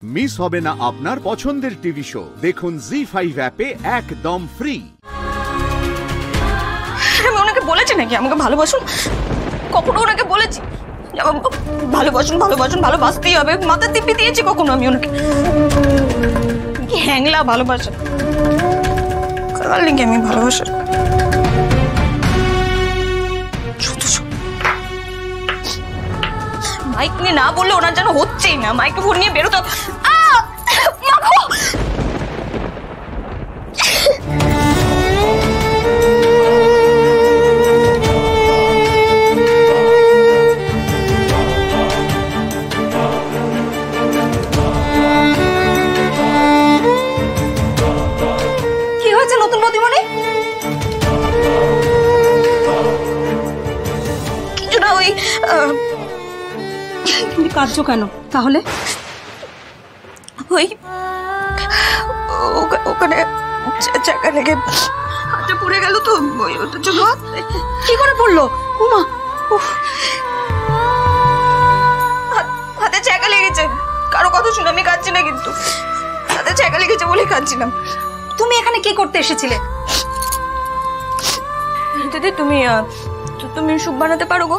Miss হবে না আপনার পছন্দের টিভি শো। দেখুন জি5 অ্যাপে একদম ফ্রি। আমি ওনাকে বলেছি নাকি আমাকে ভালোবাসুন? কখনো ওনাকে বলেছি ভালোবাসুন ভালোবাসুন ভালোবাসতেই হবে? মাথা টিপে দিয়েছি কখনো আমি ওনাকে? কি হ্যাংলা ভালোবাসা, কারণ আমি ভালোবাসা মাইক নিয়ে না বললে ওনার যেন হচ্ছেই না। মাইক্রোফোন নিয়ে বেরোতে কি হয়েছে নতুন প্রতিমণি? কিছু না, ওই তুমি কাঁদছো কেন তাহলে? ওই ওখানে চাকা লেগে হাতটা পুড়ে গেল তো, ওটার জন্য। কি করে পড়লো? উমা, হাতে চাকা লেগেছে। কারো কথা শুনে আমি কাঁদছি না, কিন্তু হাতে চাকা লেগেছে বলে কাঁদছিলাম। তুমি এখানে কি করতে এসেছিলে? দিদি তুমি তুমি স্যুপ বানাতে পারো গো?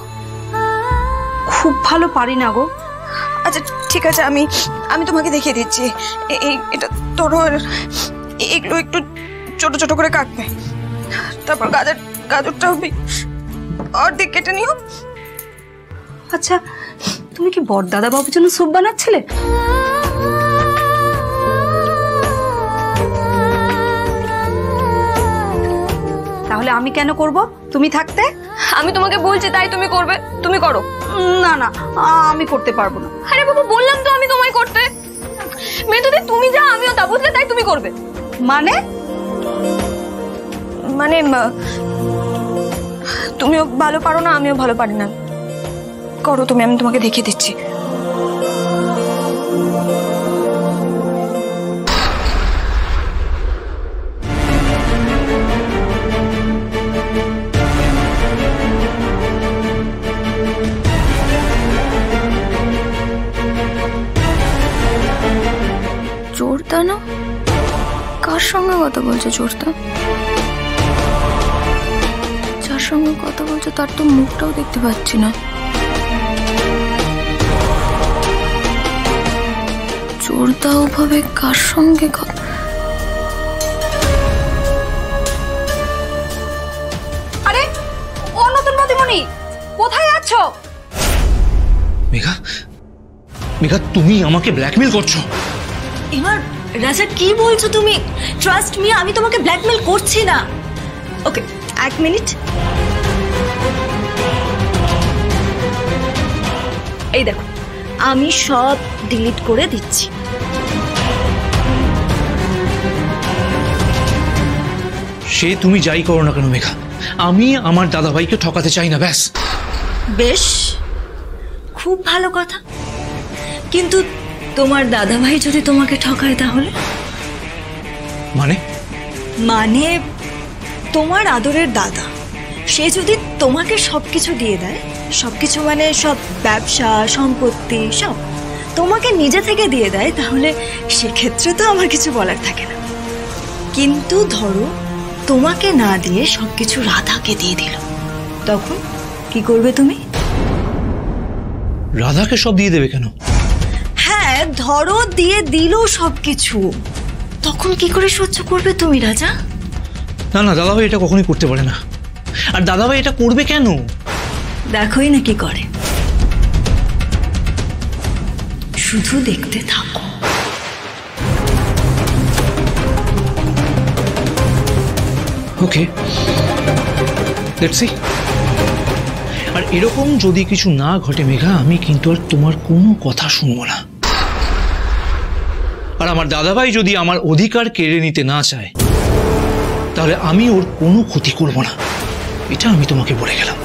খুব ভালো পারি না গো। আচ্ছা ঠিক আছে, আমি তোমাকে দেখিয়ে দিচ্ছি। এটা তোরো, এগুলো একটু ছোট ছোট করে কাটবে, তারপর গাজরটা অর্ধেক কেটে নিও। আচ্ছা, তুমি কি বড়দাদা বাবুর জন্য স্যুপ বানাচ্ছিলে? তাহলে আমি কেন করব তুমি থাকতে? আমি তোমাকে বলছি তাই তুমি করবে, তুমি করো। না না, আমি করতে পারবো না। আরে বাবা, বললাম তো আমি তোমায় করতে। মেয়েদি তুমি যা আমিও তা, বুঝলে? তাই তুমি করবে। মানে মানে তুমিও ভালো পারো না, আমিও ভালো পারি না। করো তুমি, আমি তোমাকে দেখিয়ে দিচ্ছি। জোরদা না? কার সঙ্গে কথা বলছে জোরদা? যার সঙ্গে কথা বলছে তার তো মুখটাও দেখতে পাচ্ছি না। জোরদা ওভাবে কার সঙ্গে আরে ও নতুন প্রতিমণি, কোথায় আছো? মেঘা, মেঘা তুমি আমাকে ব্ল্যাকমেল করছো? এবার রাজা কি বলছো তুমি? ট্রাস্ট মি, আমি তোমাকে ব্ল্যাকমেল করছি না। ওকে, এক মিনিট। এই দেখো, আমি সব ডিলিট করে দিচ্ছি। সে তুমি যাই করো না কেন মেঘা, আমি আমার দাদাভাইকে ঠকাতে চাই না, ব্যাস। বেশ, খুব ভালো কথা। কিন্তু তোমার দাদাভাই যদি তোমাকে ঠকায় তাহলে? মানে তোমার আদরের দাদা, সে যদি তোমাকে সবকিছু দিয়ে দেয়, সবকিছু মানে সব ব্যবসা সম্পত্তি সব তোমাকে নিজে থেকে দিয়ে দেয়, তাহলে সেক্ষেত্রে তো আমার কিছু বলার থাকে না। কিন্তু ধরো তোমাকে না দিয়ে সবকিছু রাধাকে দিয়ে দিল, তখন কি করবে তুমি? রাধাকে সব দিয়ে দেবে কেন? হ্যাঁ, ধরো দিয়ে দিল সবকিছু, তখন কি করে সহ্য করবে তুমি রাজা? না না, দাদাভাই এটা কখনোই করতে পারে না। আর দাদাভাই এটা করবে কেন? দেখোই না কি করে, শুধু দেখতে থাকো। ওকে, লেটস সি। আর এরকম যদি কিছু না ঘটে মেঘা, আমি কিন্তু আর তোমার কোনো কথা শুনবো না। আর আমার দাদাভাই যদি আমার অধিকার কেড়ে নিতে না চায়, তাহলে আমি ওর কোনো ক্ষতি করব না, এটা আমি তোমাকে বলে গেলাম।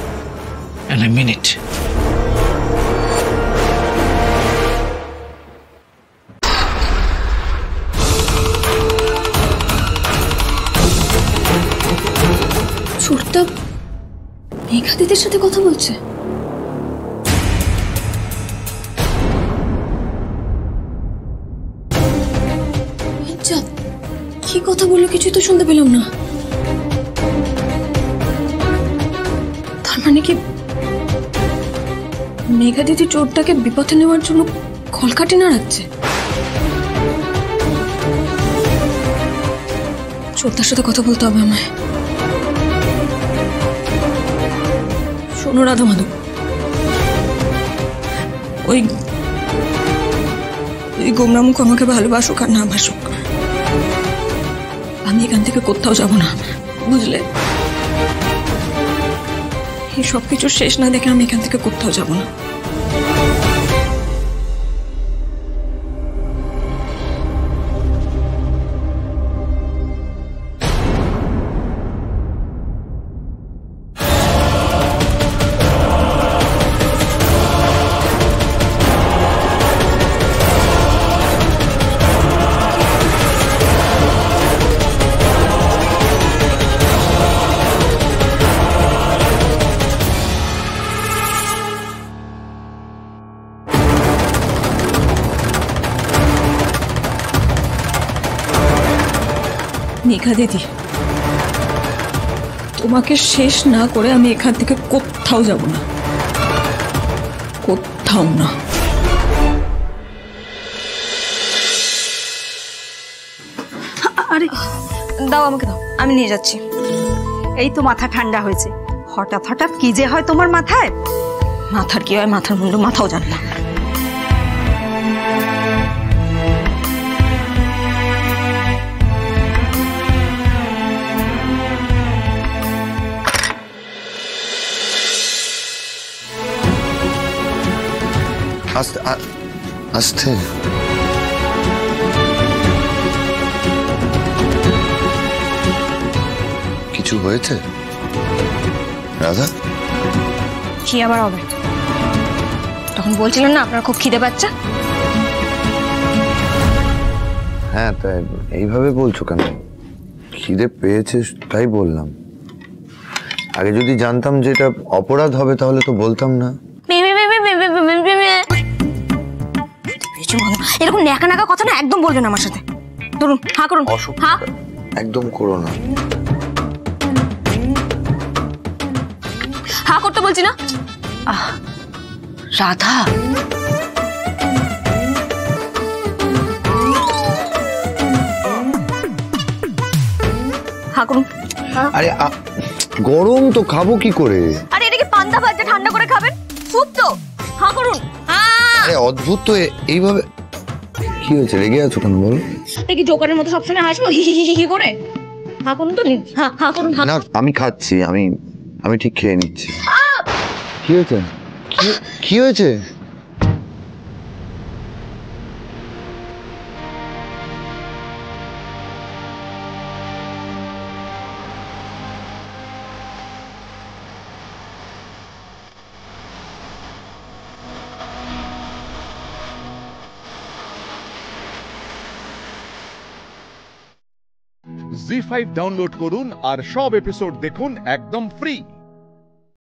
অ্যান্ড আই মিন ইট। ছোট্ট মেঘা দিদির সাথে কথা বলছে। যা, কি কথা বললো কিছুই তো শুনতে পেলাম না। তার মানে কি মেঘা দিদি চোরটাকে বিপথে নেওয়ার জন্য কলকাঠি নাড়াচ্ছে? চোরটার সাথে কথা বলতে হবে আমায়। শোনো রাধা মাধব, ওই গোমরামুখ আমাকে ভালোবাসুক আর না বাসুক, আমি এখান থেকে কোথাও যাব না, বুঝলে? এই সবকিছু শেষ না দেখে আমি এখান থেকে কোথাও যাব না। মেঘা দিদি, তোমাকে শেষ না করে আমি এখান থেকে কোথাও যাব না, কোথাও না। আরে দাও, আমাকে দাও, আমি নিয়ে যাচ্ছি। এই তো মাথা ঠান্ডা হয়েছে, হঠাৎ হঠাৎ কি যে হয় তোমার মাথায়? মাথার কি হয়, মাথার মুন্ডু মাথাও জান না। আস্তে আস্তে কিছু হয়েছে রাধা? কি আবার হবে? তখন বলছিলেন না আপনার খুব খিদে পাচ্ছে। হ্যাঁ, তাই এইভাবে বলছো কেন? খিদে পেয়েছে তাই বললাম। আগে যদি জানতাম যে এটা অপরাধ হবে তাহলে তো বলতাম না। এরকম ন্যাকা ন্যাকা কথা না একদম বলবেন আমার সাথে। ধরুন, হা করুন, হা একদম করো না। হা করতে বলছি না। রাধা, হা করুন। আরে গরম তো, খাবো কি করে? আরে এটা কি পান্তা ভাত যে ঠান্ডা করে খাবেন? স্যুপ তো, হা করুন। আরে অদ্ভুত তো, এইভাবে কি হয়েছে? রেগে আছো কেন বলো? দেখি জোকারের মতো সবসময় হাসবো হি হি হি করে। হা করুন তো, হা করুন। না, আমি খাচ্ছি, আমি ঠিক খেয়ে নিচ্ছি। কি হয়েছে? কি হয়েছে? জি5 ডাউনলোড করুন আর সব এপিসোড দেখুন একদম ফ্রি।